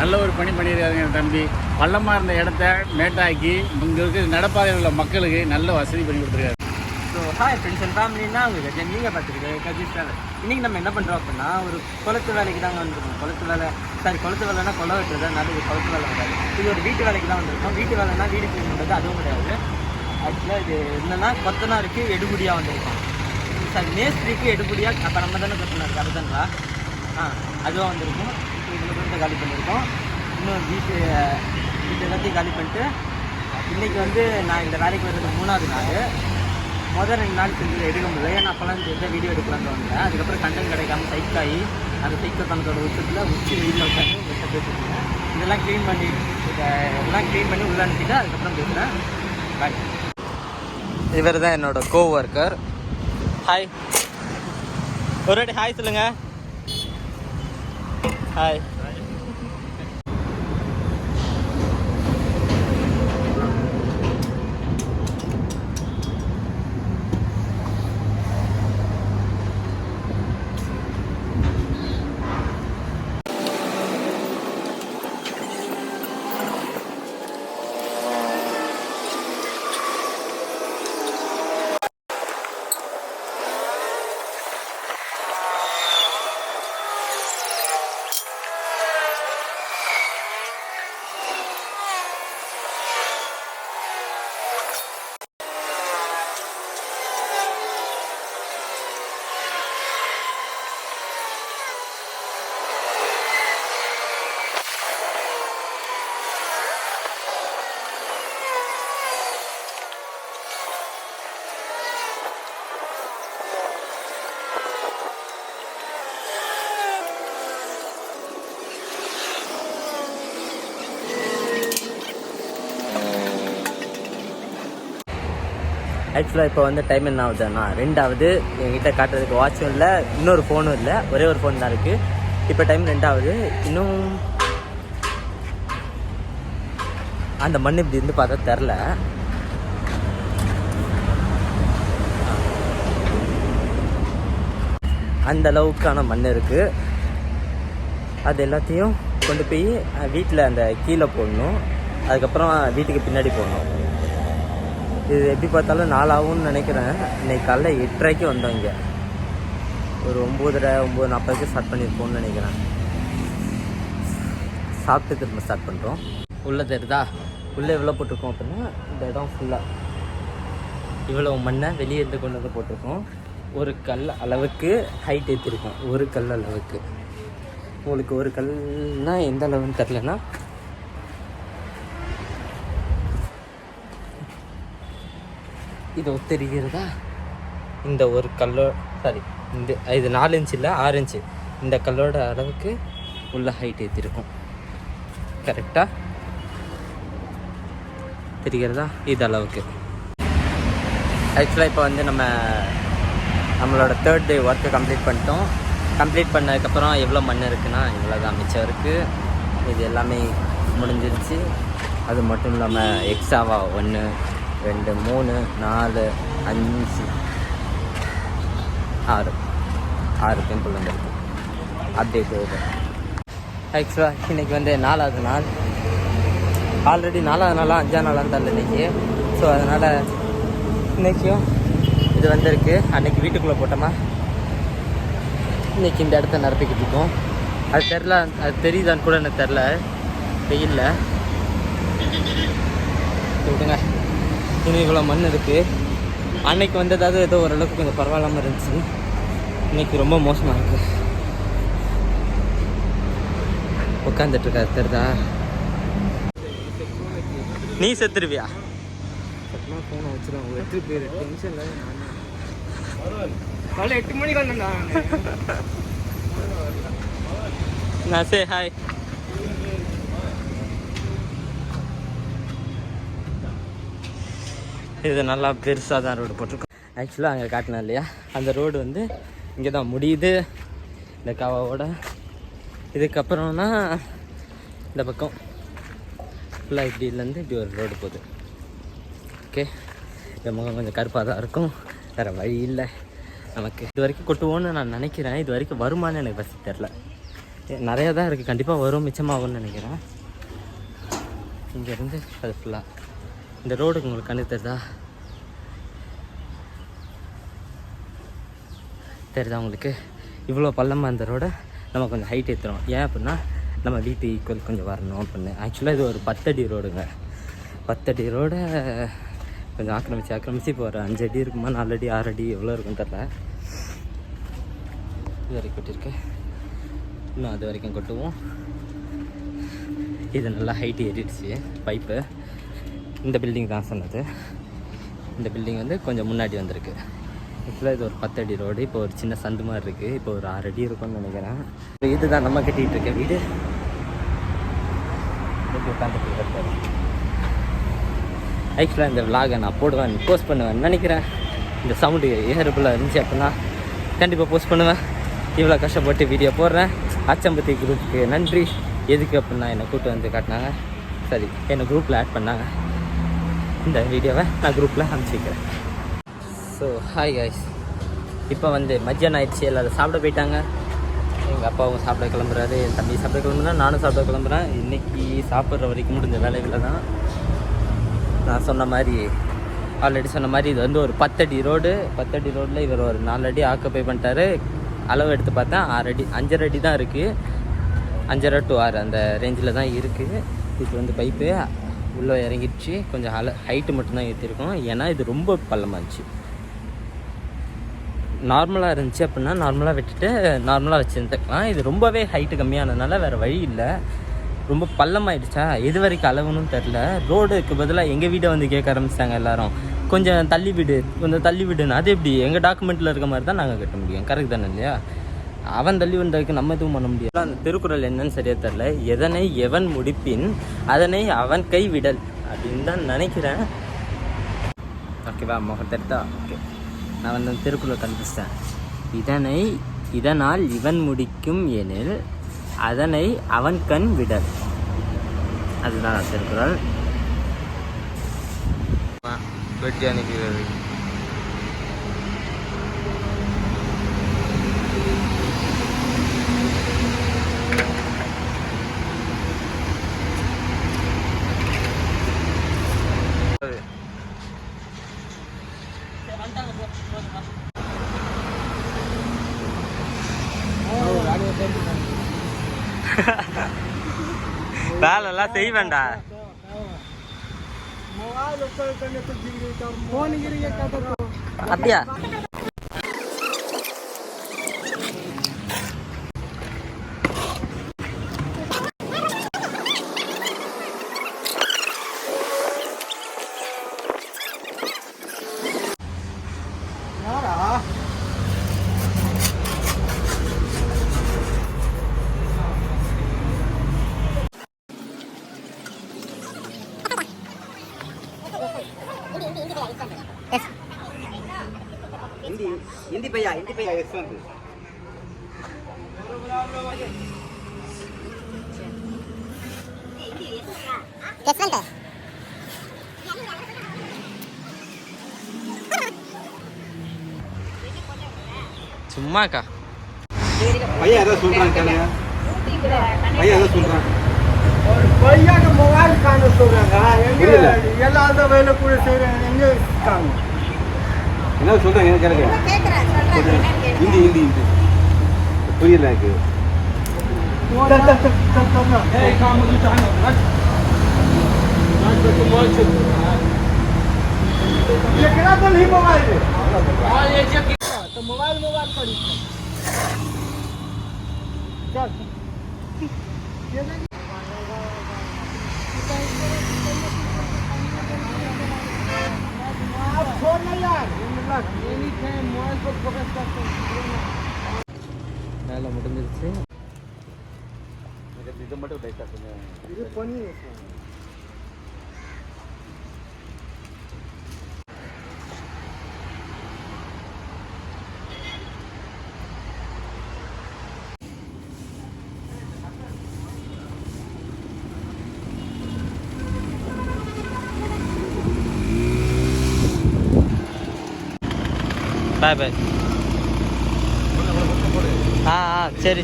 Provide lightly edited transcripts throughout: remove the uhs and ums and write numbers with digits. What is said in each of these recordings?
நல்ல ஒரு பணி பண்ணியிருக்காருங்க தம்பி. பள்ளமாக இருந்த இடத்த மேட்டாக்கி இங்கே இருக்க நடப்பாதையில் உள்ள மக்களுக்கு நல்ல வசதி பண்ணி கொடுத்துருக்காரு. ஸோ ஹாய் ஃப்ரெண்ட்ஸ் அண்ட் ஃபேமிலின்னா உங்களுக்கு நீங்கள் பார்த்துருக்கேன் கஜீஸ் ட்ராவல். இன்றைக்கி நம்ம என்ன பண்ணுறோம் அப்படின்னா ஒரு குளத்து வேலைக்கு தாங்க வந்திருக்கோம். குளத்து வேலைனா கொலை வெட்டுறது, அதனால இது குளத்து வேலை கிடையாது. இது ஒரு வீட்டு வேலைக்கு தான் வந்திருக்கோம். வீட்டு வேலைனா வீடு க்ளீன் பண்ணுறது அதுவும் கிடையாது. ஆக்சுவலாக இது என்னென்னா கொத்தனாருக்கு எடுபடியாக வந்திருக்கோம். சாரி, மேஸ்திரிக்கு எடுபடியாக. அப்போ நம்ம தானே கொத்தனாருக்கு அதுதான்டா. அதுவாக வந்திருக்கும். இப்போ இதில் வந்து காலி பண்ணியிருக்கோம். இன்னும் வீட்டு எல்லாத்தையும் காலி பண்ணிட்டு இன்றைக்கி வந்து நான் இந்த வேலைக்கு வர்றது 3வது நாள். முதல் 2 நாள் செஞ்சு எடுக்க முடியல. ஏன்னா அப்போல்லாம் தெரிஞ்ச வீடியோ எடுக்கலான்னு வந்தேன். அதுக்கப்புறம் கண்டென்ட் கிடைக்காம சைக்காகி அந்த சைக்கிள் கணக்கோட உச்சத்தில் வெயிலில் உட்காந்து வெட்ட பேசிட்டுருக்கேன். இதெல்லாம் க்ளீன் பண்ணி உள்ள அனுப்பிட்டு அதுக்கப்புறம் பேசுகிறேன். பாய். இவர் தான் என்னோட கோவொர்க்கர். ஹாய், ஒரு வாட்டி ஹாய் சொல்லுங்கள். ஹாய். ஆக்சுவலாக இப்போ வந்து டைம் என்ன ஆகுதுன்னா 2வது. என்கிட்ட காட்டுறதுக்கு வாட்சும் இல்லை, இன்னொரு ஃபோனும் இல்லை, ஒரே ஒரு ஃபோன் தான் இருக்குது. இப்போ டைம் 2வது. இன்னும் அந்த மண் இப்படி இருந்து பார்த்தா தெரில. அந்த அளவுக்கான மண் இருக்குது. அது எல்லாத்தையும் கொண்டு போய் வீட்டில் அந்த கீழே போடணும். அதுக்கப்புறம் வீட்டுக்கு பின்னாடி போடணும். இது எப்படி பார்த்தாலும் 4 ஆகும்னு நினைக்கிறேன். இன்றைக்கி காலைல 8:30க்கு வந்தோம். இங்கே ஒரு 9:40க்கு ஸ்டார்ட் பண்ணியிருப்போம்னு நினைக்கிறேன். சாப்பிட்டு திரும்ப ஸ்டார்ட் பண்ணுறோம். உள்ளே தெரியுதா? உள்ளே எவ்வளோ போட்டிருக்கோம் அப்படின்னா இந்த இடம் ஃபுல்லாக இவ்வளோ மண்ணை வெளியே இருந்து கொண்டு வந்து போட்டிருக்கோம். ஒரு கல் அளவுக்கு ஹைட் ஏற்றிருக்கோம். ஒரு கல் அளவுக்கு. உங்களுக்கு ஒரு கல்னால் எந்த அளவுன்னு தெரிலனா இது தெரிகிறதா? இந்த ஒரு கல்லோ இது 4 இன்ச்சு இல்லை 6 இன்ச்சு. இந்த கல்லோட அளவுக்கு உள்ள ஹைட் ஏற்றிருக்கும். கரெக்டாக தெரிகிறதா? இது அளவுக்கு. ஆக்சுவலாக இப்போ வந்து நம்மளோட 3rd டே ஒர்க்கை கம்ப்ளீட் பண்ணிட்டோம். கம்ப்ளீட் பண்ணதுக்கப்புறம் எவ்வளோ மண் இருக்குன்னா இவ்வளோ தான் மிச்சம் இருக்குது. இது எல்லாமே முடிஞ்சிருச்சு. அது மட்டும் இல்லாமல் எக்ஸ்ட்ராவாக 1 2 3 4 5 6 டெம்பிள் வந்துருக்கு. Update over. ஆக்சுவலாக இன்றைக்கி வந்து 4வது நாள். ஆல்ரெடி 4வது நாளாக 5ஆம் நாளாக தான் இன்றைக்கி. ஸோ அதனால் இன்றைக்கும் இது வந்திருக்கு. அன்றைக்கி வீட்டுக்குள்ளே போட்டோமா, இன்றைக்கி இந்த இடத்த நிரப்பிக்கிட்டு இருக்கோம். அது தெரில, அது தெரியுதான்னு கூட எனக்கு தெரில வெயிலில். விடுங்க. இன்னும் இவ்வளோ மண் இருக்குது. அன்னைக்கு வந்ததாவது ஏதோ ஓரளவுக்கு கொஞ்சம் பரவாயில்லாமல் இருந்துச்சு. இன்றைக்கி ரொம்ப மோசமாக இருக்குது. உட்காந்துட்ருக்கா தெரிதா? நீ செத்துருவியா? ஃபோனை வச்சுருவான். 8 பேர் டென்ஷனில் 8 மணிக்கு வந்தேன்டா நான். Say hi. இது நல்லா பெருசாக தான் ரோடு போட்டிருக்கோம். ஆக்சுவலாக அங்கே காட்டினேன் இல்லையா, அந்த ரோடு வந்து இங்கே தான் முடியுது இந்த காவாவோட. இதுக்கப்புறம்னா இந்த பக்கம் ஃபுல்லாக இப்படிலேருந்து இப்படி ஒரு ரோடு போகுது. ஓகே, இந்த முகம் கொஞ்சம் கருப்பாக தான் இருக்கும், வேறு வழி இல்லை நமக்கு. இது வரைக்கும் கொட்டுவோன்னு நான் நினைக்கிறேன். இது வரைக்கும் வருமானு எனக்கு ஃபஸ்ட்டு தெரில. நிறையா தான் இருக்குது, கண்டிப்பாக வரும், மிச்சமாகும்னு நினைக்கிறேன். இங்கேருந்து அது ஃபுல்லாக இந்த ரோடுக்கு உங்களுக்கு கண்ணு தெரியுதா உங்களுக்கு? இவ்வளோ பள்ளமாக இந்த ரோடை நம்ம கொஞ்சம் ஹைட் ஏற்றுறோம். ஏன் அப்படின்னா நம்ம வீட்டு ஈக்குவல் கொஞ்சம் வரணும் அப்படின்னு. ஆக்சுவலாக இது ஒரு 10 அடி ரோடுங்க. 10 அடி ரோடை கொஞ்சம் ஆக்கிரமிச்சு இப்போ ஒரு 5 அடி இருக்குமா, 4 அடி 6 அடி எவ்வளோ இருக்குன்னு தெரில. இது வரைக்கும் கொட்டிருக்கு, இன்னும் அது வரைக்கும் கொட்டுவோம். இது நல்லா ஹைட்டு ஏறிடுச்சு பைப்பு. இந்த பில்டிங் தான் சொன்னது. இந்த பில்டிங் வந்து கொஞ்சம் முன்னாடி வந்திருக்கு. ஆக்சுவலாக இது ஒரு 10 அடி ரோடு. இப்போ ஒரு சின்ன சந்து மாதிரி இருக்குது. இப்போ ஒரு 6 அடி இருக்கும்னு நினைக்கிறேன். இதுதான் நம்ம கட்டிகிட்டு இருக்க வீடு. உட்காந்துட்டு ஆக்சுவலாக இந்த விலாகை நான் போஸ்ட் பண்ணுவேன்னு நினைக்கிறேன். இந்த சவுண்டு ஏறபுல்லாக இருந்துச்சு அப்படின்னா கண்டிப்பாக போஸ்ட் பண்ணுவேன். இவ்வளோ கஷ்டப்பட்டு வீடியோ போடுறேன். அச்சம்பத்தி குரூப்புக்கு நன்றி. எதுக்கு அப்படின்னா என்னை கூப்பிட்டு வந்து காட்டினாங்க, சரி என்னை குரூப்பில் ஆட் பண்ணாங்க. இந்த வீடியோவை நான் குரூப்பில் அனுப்பிச்சிக்கிறேன். ஸோ ஹாய் காய்ஸ், இப்போ வந்து மத்தியானம் ஆயிடுச்சு. எல்லோரும் சாப்பிட போயிட்டாங்க. எங்கள் அப்பாவும் சாப்பிட கிளம்புறாரு, என் தம்பி சாப்பிட கிளம்புறா, நானும் சாப்பிட கிளம்புறேன். இன்றைக்கி சாப்பிட்ற வரைக்கும் முடிஞ்ச வேலைகளை தான். நான் சொன்ன மாதிரி ஆல்ரெடி சொன்ன மாதிரி இது வந்து ஒரு 10 அடி ரோடு. 10 அடி ரோடில் இவர் ஒரு 4 அடி ஆக்குப்பை பண்ணிட்டாரு. அளவு எடுத்து பார்த்தா 6 அடி 5.5 அடி தான் இருக்குது. 5.5 to 6 அந்த ரேஞ்சில் தான் இருக்குது. இது வந்து பைப்பு உள்ளே இறங்கிடுச்சு. கொஞ்சம் ஹைட்டு மட்டும்தான் ஏற்றிருக்கோம், ஏன்னா இது ரொம்ப பள்ளமாக இருந்துச்சு. நார்மலாக இருந்துச்சு அப்படின்னா நார்மலாக விட்டுட்டு நார்மலாக வச்சுருந்துக்கலாம். இது ரொம்பவே ஹைட்டு கம்மியானதுனால வேறு வழி இல்லை. ரொம்ப பள்ளமாயிடுச்சா, எது வரைக்கும் அளவுன்னு தெரில. ரோடுக்கு பதிலாக எங்கள் வீடை வந்து கேட்க ஆரம்பிச்சிட்டாங்க எல்லோரும். கொஞ்சம் தள்ளி விடுன்னு. அது எப்படி எங்கள் டாக்குமெண்ட்டில் இருக்க மாதிரி தான் நாங்கள் கட்ட முடியும், கரெக்ட் தானே இல்லையா? அவன் தள்ளி வந்ததுக்கு நம்ம எதுவும் பண்ண முடியாது. அந்த திருக்குறள் என்னன்னு சரியாக தெரில. எதனை எவன் முடிப்பின் அதனை அவன் கை விடல் அப்படின்னு தான் நினைக்கிறேன். ஓகேவா, முகத்தெடுத்தா ஓகே. நான் வந்து திருக்குறள் கண்டுபிடிச்சிட்டேன். இதனால் இவன் முடிக்கும் எனில் அதனை அவன் கண் விடல். அதுதான் திருக்குறள். வெட்டி அனுப்பிடுறது. வேலைலாம் செய்வேண்டா. அப்படியா? हिंदी भैया यशवंत சும்மாக்கா भैया ऐसा सुन रहा है, भैया ऐसा सुन रहा है. भैया का मोबाइल कान சொல்றாங்க. எல்லாத வேலை கூட செய்றாங்க. எங்க இருக்காங்க? என்ன சொல்றாங்க என்ன கேளுங்க. ஹிந்தி புரியல எனக்கு. ஏய் काम मुझे चाहना है. आज तो मोबाइल से ये कितना तो नहीं मोबाइल है. हां ये चेक तो मोबाइल पड़ी है. चल ये नहीं आप छोड़ना यार. एनी टाइम मोबाइल पर फोकस करते हैं. வேலை முடிஞ்சிருச்சு. இது மட்டும் லைட்டா கொஞ்சம் இது பண்ணி பாய் பாய். சரி.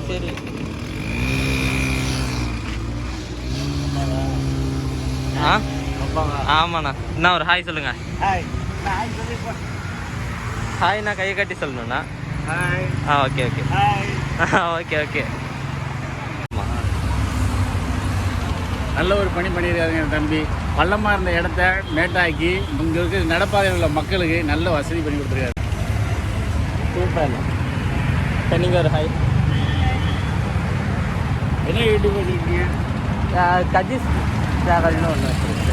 ஆமாண்ணா என்ன ஒரு ஹாய் சொல்லுங்க. ஹாய் ஹாய் சொல்லி ஹாய்ண்ணா கையை கட்டி சொல்லணுண்ணா. Hi okay okay hi okay okay. நல்ல ஒரு பணி பண்ணியிருக்காருங்க என் தம்பி. பள்ளமாக இருந்த இடத்த மேட்டாக்கி இங்கே இருக்க நடப்பாதையில் உள்ள மக்களுக்கு நல்ல வசதி பண்ணி கொடுத்துருக்காரு. சூப்பர்ண்ணா. இப்போ நீங்கள் ஒரு ஹாய். என்ன யூடியூப் வச்சுருக்கீங்க? கஜிஸ் ட்ராவல்னு ஒன்று வச்சுருக்கு.